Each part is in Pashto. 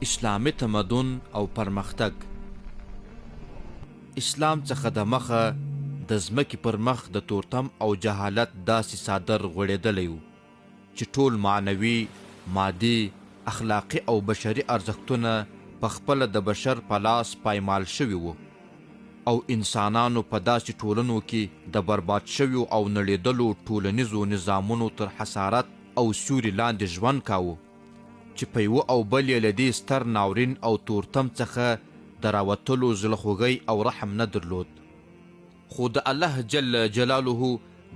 اسلامي تمدن او پرمختګ. اسلام څخه د مخه د ځمکې پر مخ د تورتم او جهالت داسې صادر غوړېدلی و چې ټول معنوي، مادي، اخلاقي او بشري ارزښتونه په خپله د بشر په لاس پایمال شوي وو او انسانانو په داسې ټولنو کې د برباد شویو او نړېدلو ټولنیزو نظامونو تر حسارت او سیوري لاندې ژوند کاوه چې په یوه او بل یې له دې ستر ناورین او تورتم څخه د راوتلو زړخوږی او رحم نه درلود. خو د الله جل جلاله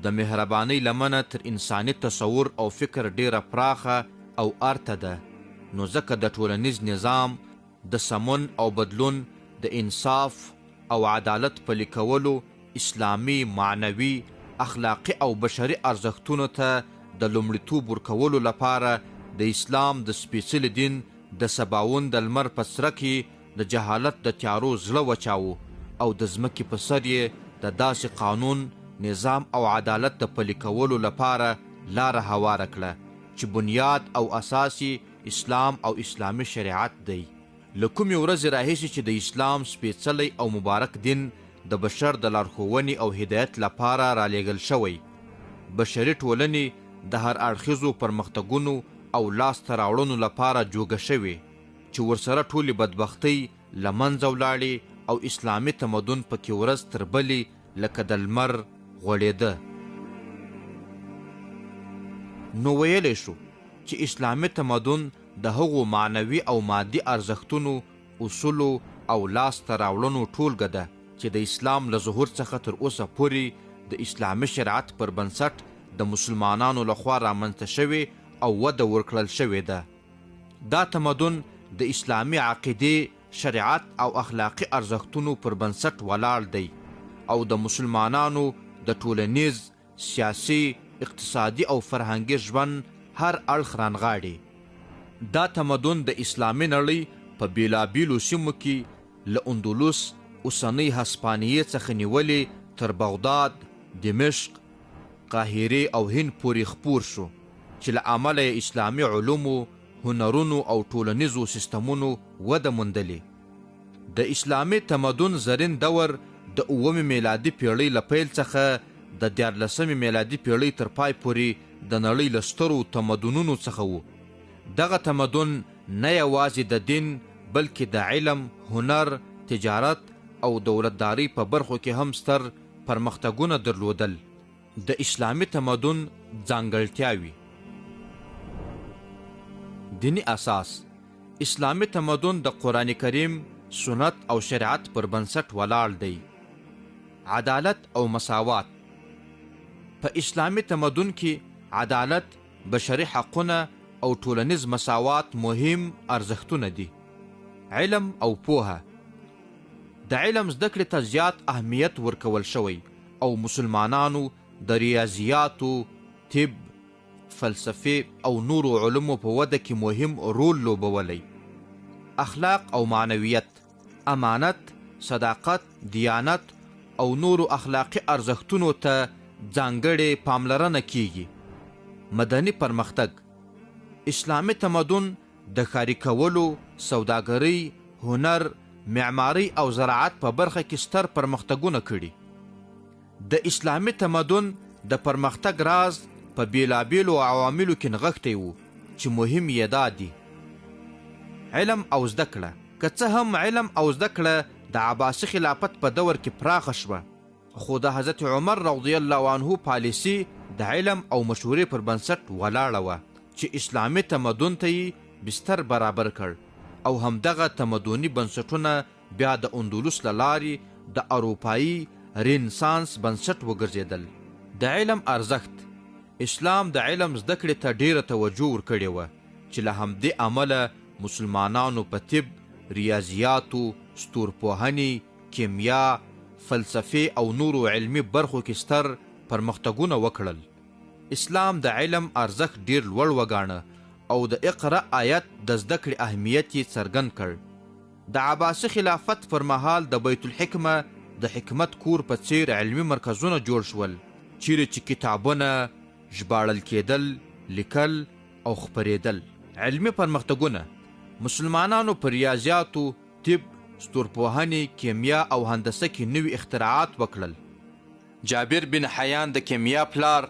د مهربانۍ لمنه تر انساني تصور او فکر ډیره پراخه او ارته ده، نو ځکه د ټولنیز نظام د سمون او بدلون د انصاف او عدالت پلي کولو اسلامي، معنوي، اخلاقي او بشري ارزښتونو ته د لومړیتوب ورکولو لپاره د اسلام د سپېڅلي دین د سباوون د لمر په سره کې د جهالت د تیارو زړه وچاوه او د ځمکې په سر یې د داسې قانون، نظام او عدالت د پلي کولو لپاره لاره هواره کړه چې بنیاد او اساس اسلام او اسلامي شریعت دی. له کومې ورځې راهیسې چې د اسلام سپېڅلی او مبارک دین د بشر د لارښوونې او هدایت لپاره رالیږل شوی، بشري ټولنې د هر اړخیزو پرمختګونو او لاسته راوړنو لپاره جوګه شوې چې ورسره ټولې بدبختۍ له منځه ولاړې او اسلامي تمدن پکې ورځ تر بلې لکه د لمر غوړېده. نو ویلی شو چې اسلامي تمدن د هغو معنوي او مادي ارزښتونو، اصولو او لاسته راوړنو ټولګه ده چې د اسلام له ظهور څخه تر اوسه پورې د اسلامي شریعت پر بنسټ د مسلمانانو لخوا رامنځته شوې او وده ورکړل شوې ده. دا تمدن د اسلامي عقیدې، شریعت او اخلاقي ارزښتونو پر بنسټ ولاړ دی او د مسلمانانو د ټولنیز، سیاسي، اقتصادي او فرهنګي ژوند هر اړخ رانغاړي. دا تمدن د اسلامي نړۍ په بیلابیلو سیمو کې له اندلس، اوسنۍ هسپانیې څخه نیولې تر بغداد، دمشق، قاهرې او هند پورې خپور شو چې له امله یې اسلامي علومو، هنرونو او ټولنیزو سیستمونو وده موندلې. د اسلامي تمدن زرین دور د 9 میلادي پیړۍ له پیل څخه د 14 میلادي پیړۍ تر پای پورې د نړۍ له سترو تمدنونو څخه و. دغه تمدن نه یوازې د دین بلکې د علم، هنر، تجارت او دولتدارۍ په برخو کې هم ستر پرمختګونه درلودل. د اسلامي تمدن ځانګړتیاوې: دینی اساس: اسلامي تمدن د قرآن کریم، سنت او شریعت پر بنسټ ولاړ دی. عدالت او مساوات: په اسلامي تمدن کې عدالت، بشري حقونه او ټولنیز مساوات مهم ارزښتونه دي. علم او پوهه: د علم زده کړې ته زیات اهمیت ورکول شوی او مسلمانانو د ریاضیاتو، طب، فلسفې او نورو علومو په وده کې مهم رول لوبولی. اخلاق او معنویت: امانت، صداقت، دیانت او نورو اخلاقي ارزښتونو ته ځانګړې پاملرنه کیږي. مدني پرمختګ: اسلامي تمدن د ښاري کولو، سوداګرۍ، هنر، معمارۍ او زراعت په برخه کې ستر پرمختګونه کړي. د اسلامي تمدن د پرمختګ راز په بیلابیلو عواملو کې نغښتی و چې مهم یې دا دي: علم او زده کړه. که څه هم علم او زده کړه د عباسي خلافت په دور کې پراخه شوه، خو د حضرت عمر رضی الله عنه پالیسي د علم او مشورې پر بنسټ ولاړه وه چې اسلامي تمدن ته یې بستر برابر کړ او همدغه تمدني بنسټونه بیا د اندلس له لارې د اروپایي رینسانس بنسټ وګرځېدل. د علم ارزښت: اسلام د علم زده کړې ته ډیره توجه ورکړې وه چې له همدې امله مسلمانانو په طب، ریاضیاتو، ستورپوهنې، کیمیا، فلسفې او نورو علمي برخو کې ستر پرمختګونه وکړل. اسلام د علم ارزښت ډیر لوړ وګاڼه او د اقرا آیت د زده کړې اهمیت یې څرګند کړ. د عباسي خلافت پر مهال د بیت الحکمه د حکمت کور په څیر علمي مرکزونه جوړ شول چیرې چې کتابونه ژباړل کېدل، لیکل او خپرېدل. علمي پرمختګونه: مسلمانانو په ریاضیاتو، طب، ستورپوهنې، کیمیا او هندسه کې نوي اختراعات وکړل. جابر بن حیان د کیمیا پلار،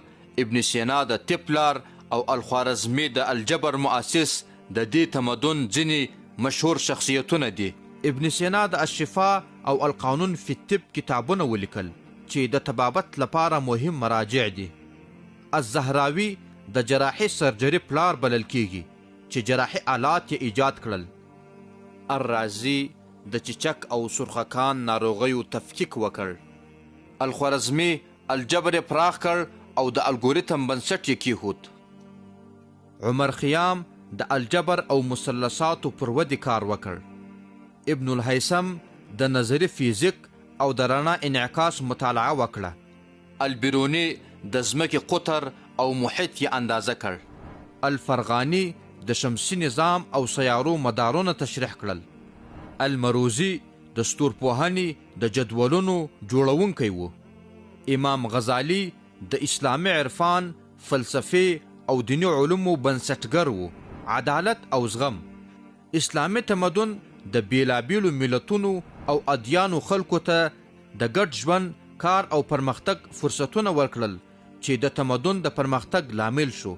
ابن سینا د طب پلار او الخوارزمي د الجبر مؤسس د دې تمدن ځینې مشهور شخصیتونه دي. ابن سینا د الشفا او القانون فی الطب کتابونه ولیکل چې د طبابت لپاره مهم مراجع دي. الزهراوي د جراحي سرجري پلار بلل کیږي چې جراحي آلات یې ایجاد کړل. الرازي د چچک او سرخکان ناروغیو تفکیک وکړ. الخوارزمي الجبر پراخ کړ او د الګوریتم بنسټ یې کیښود. عمر خیام د الجبر او مثلثاتو پر ودې کار وکړ. ابن الهیثم د نظري فیزیک او د رڼا انعکاس مطالعه وکړه. البیروني د ځمکې قطر او محیط یې اندازه کړ. الفرغاني د شمسي نظام او سیارو مدارونه تشریح کړل. المروزي د ستورپوهنې د جدولونو جوړونکی و. امام غزالی د اسلامي عرفان، فلسفې او دیني علومو بنسټګر و. عدالت او زغم. اسلامي تمدن د بیلابیلو ملتونو او ادیانو خلکو ته د ګډ ژوند، کار او پرمختګ فرصتونه ورکړل چې د تمدن د پرمختګ لامل شو.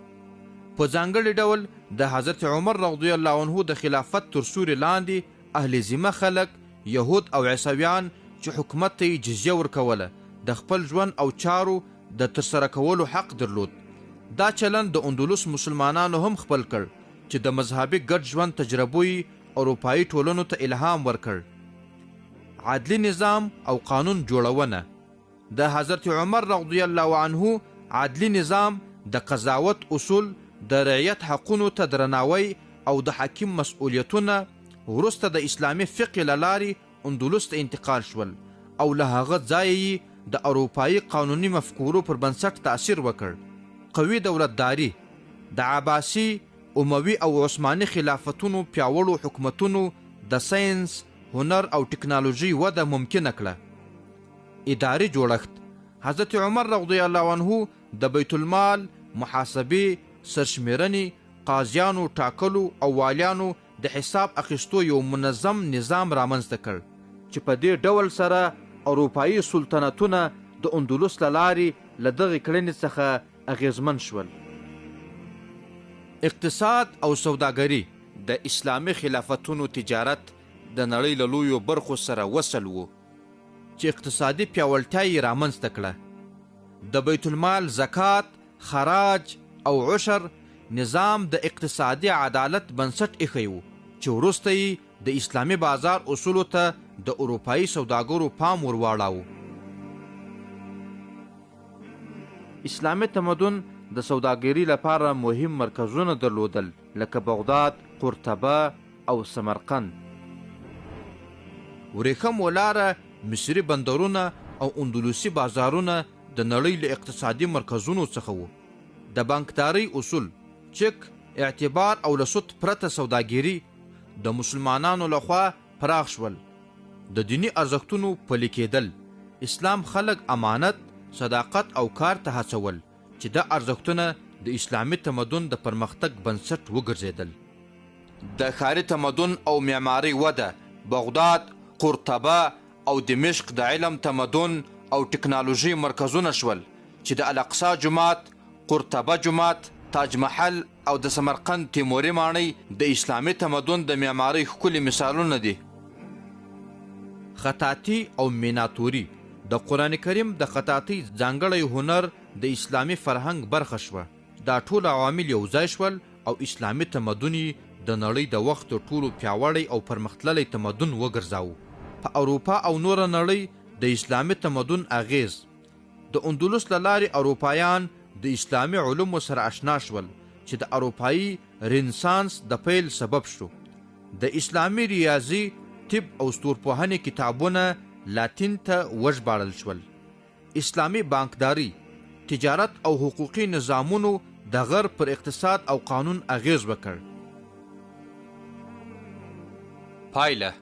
په ځانګړي ډول د حضرت عمر رضی الله عنه د خلافت تر سوري لاندې اهل ذمه خلک، یهود او عیسویان چې حکومت ته یې جزیه ورکوله، د خپل ژوند او چارو د ترسره کولو حق درلود. دا چلند د اندلس مسلمانانو هم خپل کړ چې د مذهبي ګډ ژوند تجربو اروپایي ټولنو ته الهام ورکړ. عدلی نظام او قانون جوړونه. د حضرت عمر رضی الله عنه عدلی نظام د قضاوت اصول، د رعیت حقونو ته درناوی او د حاکم مسؤلیتونه وروسته د اسلامي فقه له لارې اندلس ته انتقال شول او له هغه ځایه د اروپایي قانوني مفکورو پر بنسټ تاثیر وکړ. قوي دولتداري. د عباسي، اموي او عثماني خلافتونو پیاوړو حکومتونو د ساینس، هنر او ټکنالوژي وده ممکنه کړه. اداري جوړښت. حضرت عمر رضی الله عنه د بیت المال، محاسبې، سرشمیرنې، قاضیانو ټاکلو او والیانو د حساب اخیستو یو منظم نظام رامنځته کړ چې په دې ډول سره اروپایي سلطنتونه د اندلس له لارې له دغې کړنې څخه اغیزمن شول. اقتصاد او سوداګري. د اسلامي خلافتونو تجارت د نړۍ له لویو برخو سره وصل و چې اقتصادي پیاوړتیا یې رامنځته کړه. د بیت المال زکات، خراج او عشر نظام د اقتصادي عدالت بنسټ ایښی و چې وروسته یې د اسلامي بازار اصولو ته د اروپایي سوداګرو پام ورواړاوه. اسلامي تمدن د سوداګرۍ لپاره مهم مرکزونه درلودل لکه بغداد، قرطبه او سمرقند. ورېښم ولاره، مصري بندرونه او اندلسي بازارونه د نړۍ له اقتصادي مرکزونو څخه وو. د بانکدارۍ اصول، چک، اعتبار او له سود پرته سوداګري د مسلمانانو لخوا پراخ شول. د دینی ارزښتونو پلي کېدل. اسلام خلک امانت، صداقت او کار ته هڅول چې د ارزښتونه د اسلامي تمدن د پرمختګ بنسټ وګرځېدل. د ښاري تمدن او معمارۍ وده. بغداد، قرطبه او دمشق د علم، تمدن او ټکنالوژي مرکزونه شول چې د الاقصی جومات، قرطبه جومات، تاج محل او د سمرقند تیموري ماڼۍ د اسلامي تمدن د معمارۍ ښکلي مثالونه دي. خطاطي او میناتوري. د قرآن کریم د خطاطۍ ځانګړی هنر د اسلامي فرهنګ برخه شوه. دا ټول عوامل یو ځای شول او اسلامي تمدن د نړۍ د وخت تر ټولو پیاوړی او پرمختللی تمدن وګرځاوه. په اروپا او نوره نړۍ د اسلامي تمدن اغیز. د اندلس له لارې اروپایان د اسلامي علومو سره آشنا شول چې د اروپایي رنسانس د پیل سبب شو. د اسلامي ریاضي، طب او ستورپوهنې کتابونه لاتین ته وژباړل شول. اسلامي بانکداري، تجارت او حقوقي نظامونو د غرب پر اقتصاد او قانون اغیز وکړ. پایله: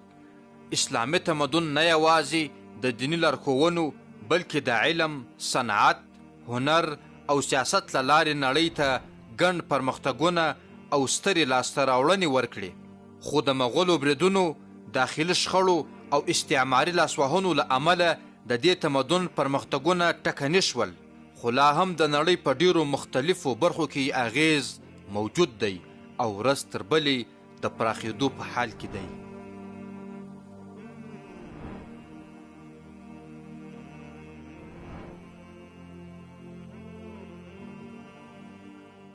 اسلامي تمدن نه یوازې د دیني لارښوونو بلکې د علم، صنعت، هنر او سیاست له لارې نړۍ ته ګڼ پرمختګونه او سترې لاسته راوړنې ورکړې. خو د مغولو بریدونو، داخلي شخړو او استعماري لاسوهنو له امله د دې تمدن پرمختګونه ټکني شول، خو لا هم د نړۍ په ډیرو مختلفو برخو کې اغیز موجود دی او ورځ تر بلې د پراخېدو په حال کې دی.